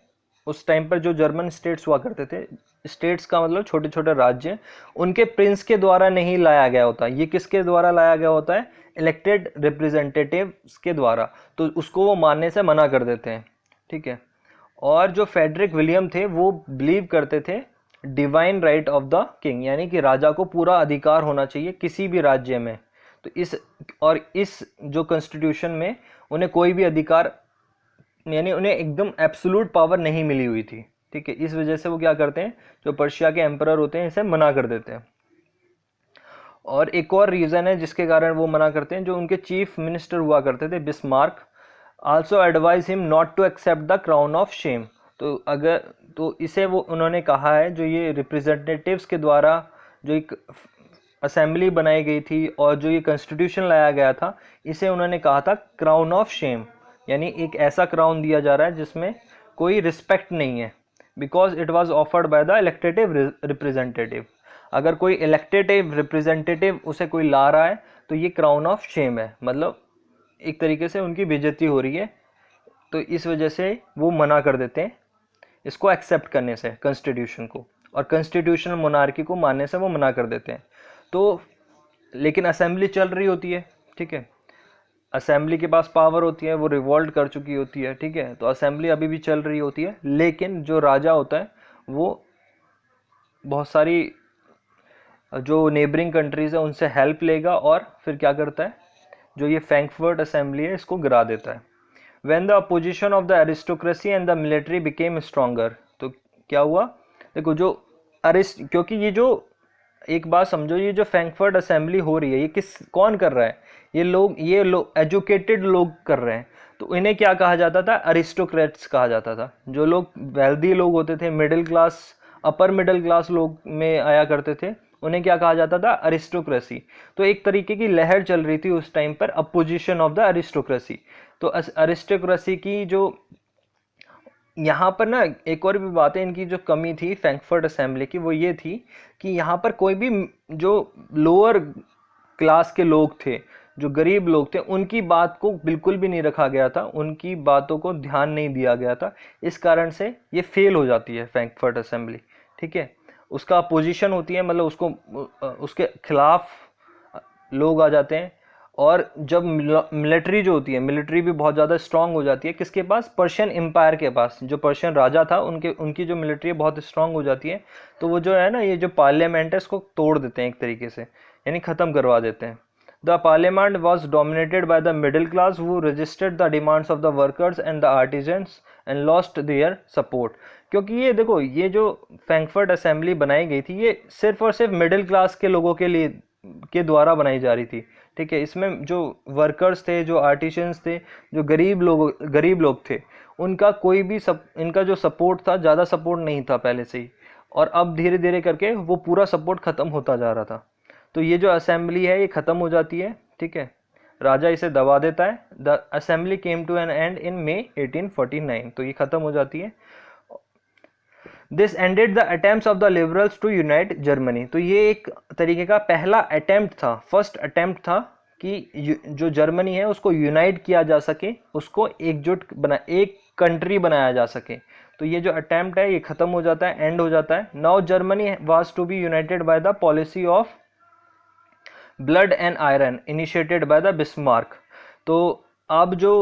उस टाइम पर, जो जर्मन स्टेट्स हुआ करते थे, स्टेट्स का मतलब छोटे छोटे राज्य, उनके प्रिंस के द्वारा नहीं लाया गया होता, ये किसके द्वारा लाया गया होता है, इलेक्टेड रिप्रेजेंटेटिव्स के द्वारा, तो उसको वो मानने से मना कर देते हैं, ठीक है। और जो फेडरिक विलियम थे वो बिलीव करते थे divine right of the king, यानी कि राजा को पूरा अधिकार होना चाहिए किसी भी राज्य में। तो इस जो कॉन्स्टिट्यूशन में उन्हें कोई भी अधिकार, यानी उन्हें एकदम एब्सोल्यूट पावर नहीं मिली हुई थी, ठीक है। इस वजह से वो क्या करते हैं, जो पर्शिया के एम्परर होते हैं इसे मना कर देते हैं। और एक और रीज़न है जिसके कारण वो मना करते हैं, जो उनके चीफ मिनिस्टर हुआ करते थे Bismarck, also advise him not to accept the crown of shame. तो इसे वो उन्होंने कहा है, जो ये रिप्रेजेंटेटिव्स के द्वारा जो एक असेंबली बनाई गई थी और जो ये कॉन्स्टिट्यूशन लाया गया था, इसे उन्होंने कहा था क्राउन ऑफ शेम, यानी एक ऐसा क्राउन दिया जा रहा है जिसमें कोई रिस्पेक्ट नहीं है, because it was offered by the elective representative. अगर कोई इलेक्टेटिव रिप्रेजेंटेटिव उसे कोई ला रहा है तो ये क्राउन ऑफ शेम है, मतलब एक तरीके से उनकी बेइज्जती हो रही है, तो इस वजह से वो मना कर देते हैं इसको एक्सेप्ट करने से, कॉन्स्टिट्यूशन को, और कॉन्स्टिट्यूशनल मोनार्की को मानने से वो मना कर देते हैं। तो लेकिन असेंबली चल रही होती है, ठीक है, असेंबली के पास पावर होती है, वो रिवॉल्ट कर चुकी होती है, ठीक है, तो असेंबली अभी भी चल रही होती है, लेकिन जो राजा होता है वो बहुत सारी जो नेबरिंग कंट्रीज है उनसे हेल्प लेगा और फिर क्या करता है, जो ये फ्रैंकफर्ट असेंबली है इसको गिरा देता है। When the opposition of the aristocracy and the military became stronger, तो क्या हुआ, देखो जो क्योंकि ये जो, एक बात समझो, ये जो फ्रैंकफर्ट असेंबली हो रही है ये कौन कर रहा है, ये लोग एजुकेटेड लोग कर रहे हैं, तो इन्हें क्या कहा जाता था, अरिस्टोक्रेट्स कहा जाता था। जो लोग वेल्दी लोग होते थे, middle class, upper middle class लोग में आया करते थे, उन्हें क्या कहा जाता था, अरिस्टोक्रेसी। तो एक तरीके की लहर चल रही थी उस टाइम पर, अपोजिशन ऑफ द अरिस्टोक्रेसी। तो अरिस्टोक्रेसी की जो यहाँ पर ना एक और भी बात है, इनकी जो कमी थी फ्रैंकफर्ट असेंबली की, वो ये थी कि यहाँ पर कोई भी जो लोअर क्लास के लोग थे, जो गरीब लोग थे, उनकी बात को बिल्कुल भी नहीं रखा गया था, उनकी बातों को ध्यान नहीं दिया गया था। इस कारण से ये फेल हो जाती है फ्रैंकफर्ट असेंबली, ठीक है। उसका अपोजिशन होती है, मतलब उसको उसके खिलाफ लोग आ जाते हैं, और जब मिलिट्री जो होती है, मिलिट्री भी बहुत ज़्यादा स्ट्रांग हो जाती है, किसके पास, पर्शियन एम्पायर के पास, जो पर्शियन राजा था उनकी जो मिलिट्री बहुत स्ट्रांग हो जाती है, तो वो जो है ना, ये जो पार्लियामेंट है इसको तोड़ देते हैं एक तरीके से, यानी ख़त्म करवा देते हैं। The parliament was dominated by the middle class who registered the demands of the workers and the artisans and lost their support. क्योंकि ये देखो, ये जो फ्रैंकफर्ट असेंबली बनाई गई थी ये सिर्फ और सिर्फ मिडिल क्लास के लोगों के लिए के द्वारा बनाई जा रही थी, ठीक है। इसमें जो वर्कर्स थे, जो आर्टिशंस थे, जो गरीब लोग थे, उनका कोई भी इनका जो सपोर्ट था, ज़्यादा सपोर्ट नहीं था पहले से ही, और अब धीरे धीरे करके वो पूरा सपोर्ट ख़त्म होता जा रहा था। तो ये जो असेंबली है ये ख़त्म हो जाती है, ठीक है, राजा इसे दबा देता है। The assembly came to an end in May 1849, तो ये ख़त्म हो जाती है। This ended the attempts of the liberals to unite Germany. तो ये एक तरीके का पहला अटेम्प्ट था, फर्स्ट अटेम्प्ट था कि जो जर्मनी है उसको यूनाइट किया जा सके, उसको एक कंट्री बनाया जा सके। तो ये जो अटेम्प्ट है ये खत्म हो जाता है, एंड हो जाता है। Now Germany was to be united by the policy of blood and iron initiated by the Bismarck. तो अब जो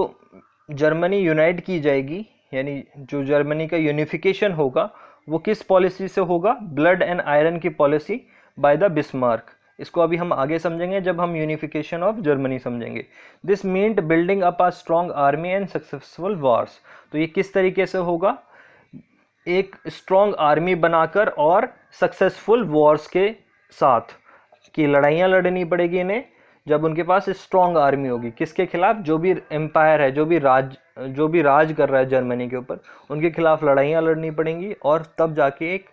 जर्मनी यूनाइट की जाएगी, यानी जो जर्मनी का यूनिफिकेशन होगा वो किस पॉलिसी से होगा, ब्लड एंड आयरन की पॉलिसी बाय द बिस्मार्क। इसको अभी हम आगे समझेंगे जब हम यूनिफिकेशन ऑफ जर्मनी समझेंगे। This meant building up a strong army and successful Wars. तो ये किस तरीके से होगा, एक स्ट्रॉन्ग आर्मी बनाकर और सक्सेसफुल वॉर्स के साथ, कि लड़ाइयाँ लड़नी पड़ेगी इन्हें जब उनके पास स्ट्रॉन्ग आर्मी होगी, किसके खिलाफ, जो भी एम्पायर है, जो भी राज कर रहा है जर्मनी के ऊपर, उनके खिलाफ लड़ाइयाँ लड़नी पड़ेंगी, और तब जाके एक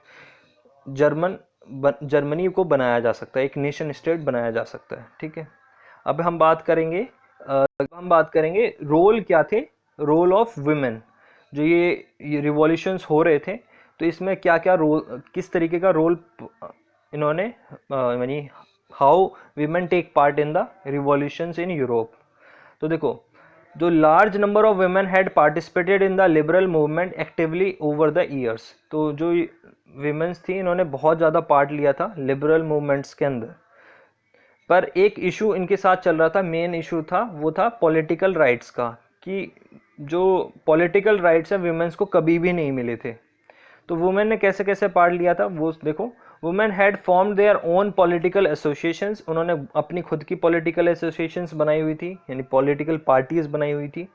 जर्मनी को बनाया जा सकता है, एक नेशन स्टेट बनाया जा सकता है, ठीक है। अब हम बात करेंगे रोल क्या थे, रोल ऑफ वुमेन। जो ये रिवॉल्यूशंस हो रहे थे, तो इसमें क्या क्या रोल, किस तरीके का रोल इन्होंने, यानी how women take part in the revolutions in Europe. तो देखो, जो large number of women had participated in the liberal movement actively over the years. तो जो विमेंस थी इन्होंने बहुत ज़्यादा पार्ट लिया था लिबरल मूवमेंट्स के अंदर, पर एक इशू इनके साथ चल रहा था, मेन इशू था, वो था पॉलिटिकल राइट्स का, कि जो पॉलिटिकल राइट्स हैं विमेंस को कभी भी नहीं मिले थे। तो वुमेन ने कैसे कैसे पार्ट लिया था वो देखो। Women had formed their own political associations. उन्होंने अपनी खुद की पॉलिटिकल एसोसिएशंस बनाई हुई थी, यानी पॉलिटिकल पार्टीज बनाई हुई थी।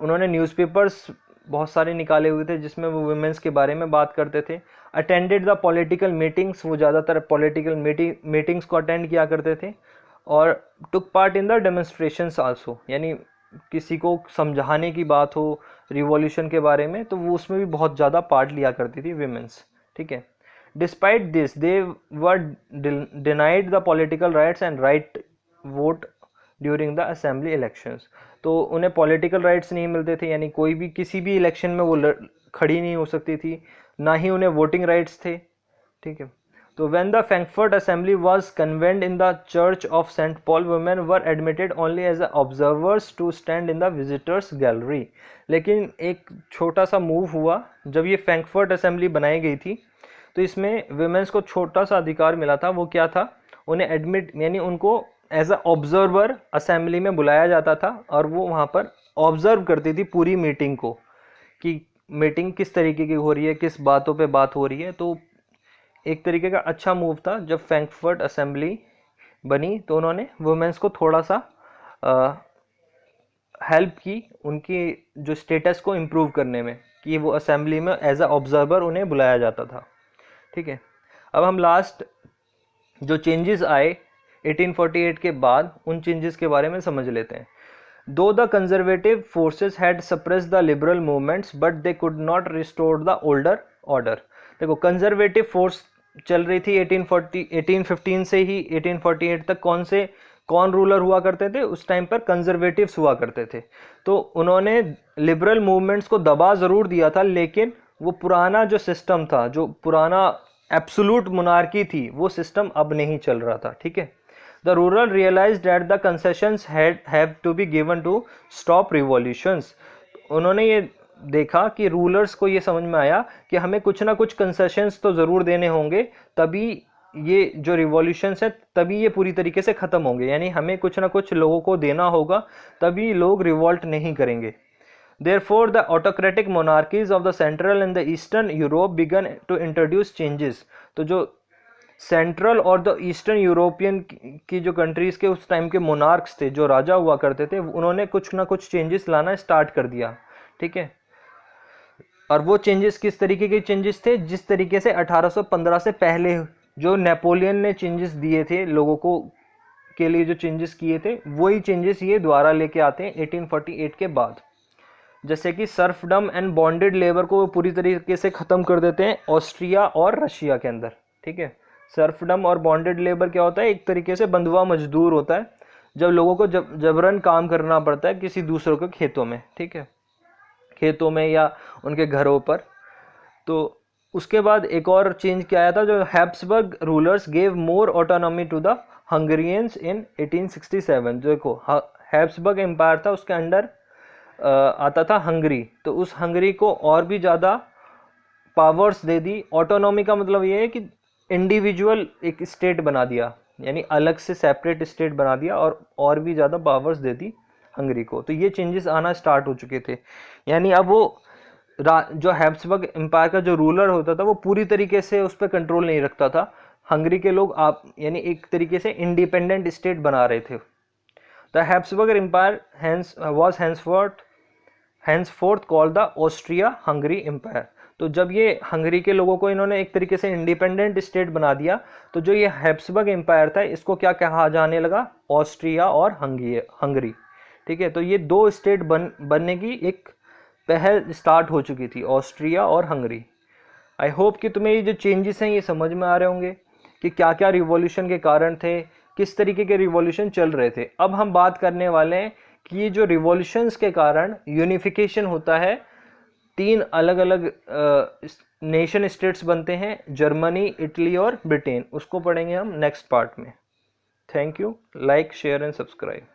उन्होंने न्यूज़पेपर्स बहुत सारे निकाले हुए थे जिसमें वो वुमेन्स के बारे में बात करते थे। अटेंडेड द पॉलिटिकल मीटिंग्स, वो ज़्यादातर पॉलिटिकल मीटिंग्स को अटेंड किया करते थे। और took part in the demonstrations also, यानी किसी को समझाने की बात हो रिवॉल्यूशन के बारे में तो वो उसमें भी बहुत ज़्यादा पार्ट लिया करती थी विमेंस, ठीक है। Despite this they were denied the political rights and right vote during the assembly elections. तो उन्हें पॉलिटिकल राइट्स नहीं मिलते थे, यानी कोई भी किसी भी इलेक्शन में वो खड़ी नहीं हो सकती थी, ना ही उन्हें वोटिंग राइट्स थे। ठीक है, तो when the Frankfurt Assembly was convened in the Church of St. Paul, women were admitted only as observers to stand in the visitors gallery। लेकिन एक छोटा सा मूव हुआ जब ये फ्रैंकफर्ट असेंबली बनाई गई थी, तो इसमें वुमेन्स को छोटा सा अधिकार मिला था। वो क्या था, उन्हें एडमिट यानी उनको एज अ ऑब्जर्वर असेंबली में बुलाया जाता था और वो वहाँ पर ऑब्जर्व करती थी पूरी मीटिंग को, कि मीटिंग किस तरीके की हो रही है, किस बातों पे बात हो रही है। तो एक तरीके का अच्छा मूव था। जब फ्रैंकफर्ट असेंबली बनी तो उन्होंने वुमेन्स को थोड़ा सा हेल्प की, उनकी जो स्टेटस को इम्प्रूव करने में, कि वो असेंबली में एज अ ऑब्जर्वर उन्हें बुलाया जाता था। ठीक है, अब हम लास्ट जो चेंजेस आए 1848 के बाद, उन चेंजेस के बारे में समझ लेते हैं। दो the conservative forces had suppress the liberal movements but they could not restore the older order. देखो, कंजर्वेटिव फोर्स चल रही थी 1815 से ही 1848 तक। कौन रूलर हुआ करते थे उस टाइम पर? कंजर्वेटिव्स हुआ करते थे। तो उन्होंने लिबरल मूवमेंट्स को दबा जरूर दिया था, लेकिन वो पुराना जो सिस्टम था, जो पुराना एब्सोल्यूट मोनार्की थी, वो सिस्टम अब नहीं चल रहा था। ठीक है, the rural realized that the concessions have to be given to stop revolutions. उन्होंने ये देखा कि रूलर्स को ये समझ में आया कि हमें कुछ ना कुछ कंसेशंस तो ज़रूर देने होंगे, तभी ये जो रिवॉल्यूशंस है तभी ये पूरी तरीके से ख़त्म होंगे। यानी हमें कुछ ना कुछ लोगों को देना होगा, तभी लोग रिवॉल्ट नहीं करेंगे। Therefore, the autocratic monarchies of the Central and the Eastern Europe began to introduce changes। तो जो सेंट्रल और द ईस्टर्न यूरोपियन की जो कंट्रीज़ के उस टाइम के मोनार्क्स थे, जो राजा हुआ करते थे, उन्होंने कुछ ना कुछ चेंजेस लाना स्टार्ट कर दिया। ठीक है, और वो चेंजेस किस तरीके के चेंजेस थे? जिस तरीके से 1815 से पहले जो नेपोलियन ने चेंजेस दिए थे लोगों को के लिए, जो चेंजेस किए थे, वही चेंजेस ये द्वारा लेके आते हैं 1848 के बाद। जैसे कि सर्फडम एंड बॉन्डेड लेबर को वो पूरी तरीके से ख़त्म कर देते हैं ऑस्ट्रिया और रशिया के अंदर। ठीक है, सर्फडम और बॉन्डेड लेबर क्या होता है? एक तरीके से बंधुआ मजदूर होता है, जब लोगों को जबरन काम करना पड़ता है किसी दूसरों के खेतों में। ठीक है, खेतों में या उनके घरों पर। तो उसके बाद एक और चेंज क्या आया था, जो Habsburg rulers gave more autonomy to the Hungarians in 1867। देखो, हैब्सबर्ग एम्पायर था, उसके अंडर आता था हंगरी, तो उस हंगरी को और भी ज़्यादा पावर्स दे दी। ऑटोनॉमी का मतलब ये है कि इंडिविजुअल एक स्टेट बना दिया, यानी अलग से सेपरेट स्टेट बना दिया, और भी ज़्यादा पावर्स दे दी हंगरी को। तो ये चेंजेस आना स्टार्ट हो चुके थे। यानी अब वो जो हैब्सबर्ग एम्पायर का जो रूलर होता था, वो पूरी तरीके से उस पर कंट्रोल नहीं रखता था। हंगरी के लोग यानी एक तरीके से इंडिपेंडेंट स्टेट बना रहे थे। The Habsburg empire was henceforth called the Austria Hungary empire. तो जब ये हंगरी के लोगों को इन्होंने एक तरीके से इंडिपेंडेंट स्टेट बना दिया, तो जो ये हैब्सबर्ग एम्पायर था, इसको क्या कहा जाने लगा? ऑस्ट्रिया और हंगरी। ठीक है, तो ये दो स्टेट बनने की एक पहल स्टार्ट हो चुकी थी, ऑस्ट्रिया और हंगरी। आई होप कि तुम्हें ये जो चेंजेस हैं ये समझ में आ रहे होंगे कि क्या क्या रिवॉल्यूशन के कारण थे, किस तरीके के रिवॉल्यूशन चल रहे थे। अब हम बात करने वाले हैं कि ये जो रिवॉल्यूशंस के कारण यूनिफिकेशन होता है, तीन अलग अलग नेशन स्टेट्स बनते हैं, जर्मनी, इटली और ब्रिटेन। उसको पढ़ेंगे हम नेक्स्ट पार्ट में। Thank you. Like, share and subscribe.